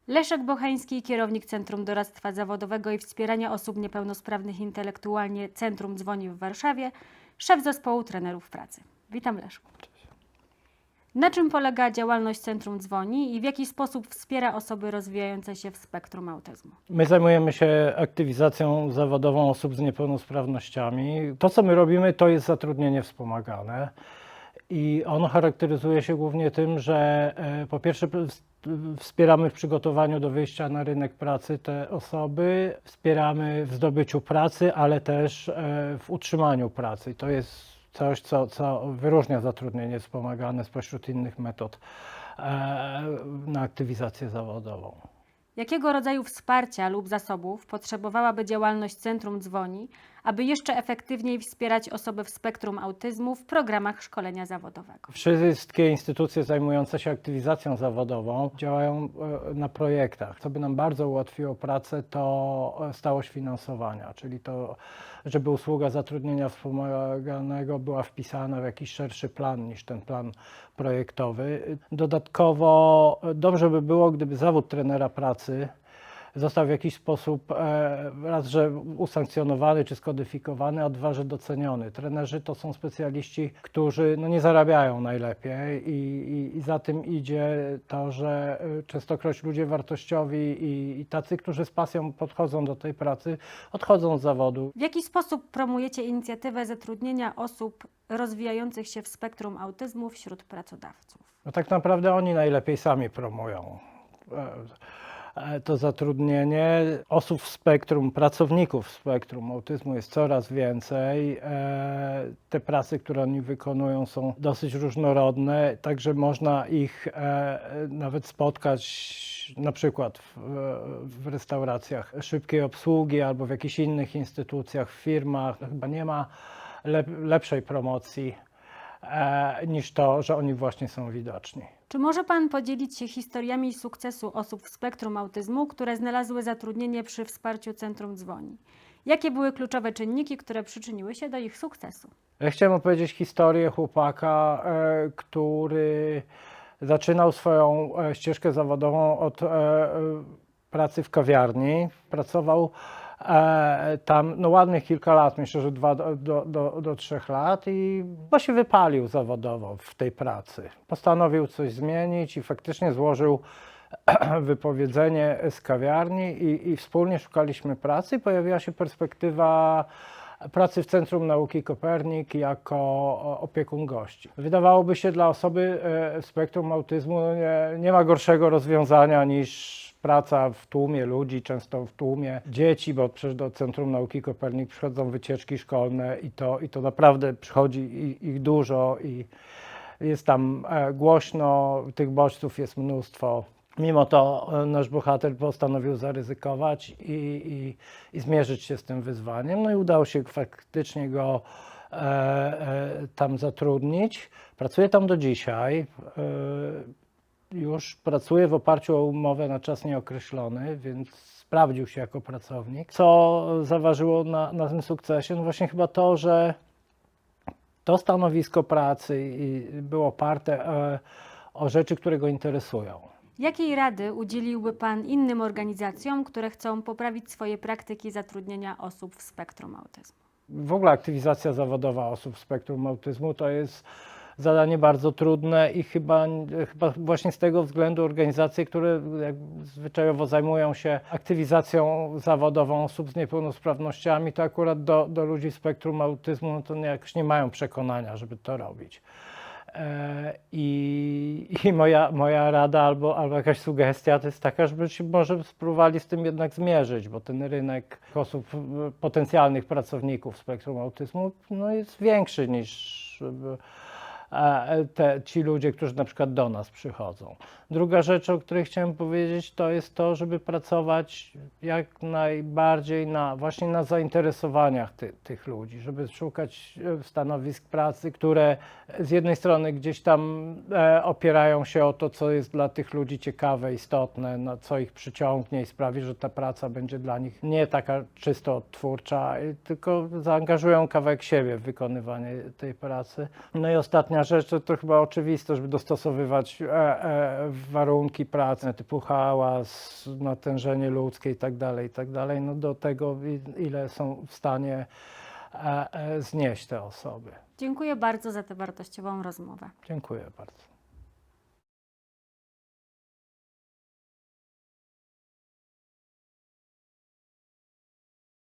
Leszek Bocheński, kierownik Centrum Doradztwa Zawodowego i Wspierania Osób Niepełnosprawnych Intelektualnie Centrum Dzwoni w Warszawie, szef zespołu trenerów pracy. Witam, Leszku. Na czym polega działalność Centrum Dzwoni i w jaki sposób wspiera osoby rozwijające się w spektrum autyzmu? My zajmujemy się aktywizacją zawodową osób z niepełnosprawnościami. To, co my robimy, to jest zatrudnienie wspomagane i ono charakteryzuje się głównie tym, że po pierwsze wspieramy w przygotowaniu do wyjścia na rynek pracy te osoby, wspieramy w zdobyciu pracy, ale też w utrzymaniu pracy. To jest coś, co wyróżnia zatrudnienie wspomagane spośród innych metod na aktywizację zawodową. Jakiego rodzaju wsparcia lub zasobów potrzebowałaby działalność Centrum Dzwoni, aby jeszcze efektywniej wspierać osoby w spektrum autyzmu w programach szkolenia zawodowego? Wszystkie instytucje zajmujące się aktywizacją zawodową działają na projektach. Co by nam bardzo ułatwiło pracę, to stałość finansowania, czyli to, żeby usługa zatrudnienia wspomaganego była wpisana w jakiś szerszy plan niż ten plan projektowy. Dodatkowo dobrze by było, gdyby zawód trenera pracy został w jakiś sposób raz, że usankcjonowany czy skodyfikowany, a dwa, że doceniony. Trenerzy to są specjaliści, którzy nie zarabiają najlepiej i za tym idzie to, że częstokroć ludzie wartościowi i tacy, którzy z pasją podchodzą do tej pracy, odchodzą z zawodu. W jaki sposób promujecie inicjatywę zatrudnienia osób rozwijających się w spektrum autyzmu wśród pracodawców? No tak naprawdę oni najlepiej sami promują to zatrudnienie. Osób w spektrum, pracowników w spektrum autyzmu jest coraz więcej. Te prace, które oni wykonują, są dosyć różnorodne, także można ich nawet spotkać na przykład w restauracjach szybkiej obsługi albo w jakichś innych instytucjach, w firmach. Chyba nie ma lepszej promocji niż to, że oni właśnie są widoczni. Czy może Pan podzielić się historiami sukcesu osób w spektrum autyzmu, które znalazły zatrudnienie przy wsparciu Centrum Dzwoni? Jakie były kluczowe czynniki, które przyczyniły się do ich sukcesu? Ja chciałem opowiedzieć historię chłopaka, który zaczynał swoją ścieżkę zawodową od pracy w kawiarni. Pracował tam ładnych kilka lat, myślę, że 2 do 3 lat i się wypalił zawodowo w tej pracy. Postanowił coś zmienić i faktycznie złożył wypowiedzenie z kawiarni i wspólnie szukaliśmy pracy. Pojawiła się perspektywa pracy w Centrum Nauki Kopernik jako opiekun gości. Wydawałoby się, dla osoby w spektrum autyzmu nie ma gorszego rozwiązania niż praca w tłumie ludzi, często w tłumie dzieci, bo przecież do Centrum Nauki Kopernik przychodzą wycieczki szkolne i to naprawdę przychodzi ich dużo i jest tam głośno, tych bodźców jest mnóstwo. Mimo to nasz bohater postanowił zaryzykować i zmierzyć się z tym wyzwaniem. No i udało się faktycznie go tam zatrudnić. Pracuje tam do dzisiaj. Już pracuje w oparciu o umowę na czas nieokreślony, więc sprawdził się jako pracownik. Co zaważyło na tym sukcesie? No właśnie chyba to, że to stanowisko pracy było oparte o rzeczy, które go interesują. Jakiej rady udzieliłby Pan innym organizacjom, które chcą poprawić swoje praktyki zatrudnienia osób w spektrum autyzmu? W ogóle aktywizacja zawodowa osób w spektrum autyzmu to jest zadanie bardzo trudne i chyba właśnie z tego względu organizacje, które zwyczajowo zajmują się aktywizacją zawodową osób z niepełnosprawnościami, to akurat do ludzi w spektrum autyzmu to jakoś nie mają przekonania, żeby to robić. I moja rada albo jakaś sugestia to jest taka, żeby się może spróbowali z tym jednak zmierzyć, bo ten rynek osób, potencjalnych pracowników spektrum autyzmu jest większy niż ci ludzie, którzy na przykład do nas przychodzą. Druga rzecz, o której chciałem powiedzieć, to jest to, żeby pracować jak najbardziej właśnie na zainteresowaniach tych ludzi, żeby szukać stanowisk pracy, które z jednej strony gdzieś tam opierają się o to, co jest dla tych ludzi ciekawe, istotne, co ich przyciągnie i sprawi, że ta praca będzie dla nich nie taka czysto odtwórcza, tylko zaangażują kawałek siebie w wykonywanie tej pracy. No i ostatnia ostatnia rzecz to chyba oczywiste, żeby dostosowywać warunki pracy typu hałas, natężenie ludzkie i tak dalej, no do tego, ile są w stanie znieść te osoby. Dziękuję bardzo za tę wartościową rozmowę. Dziękuję bardzo.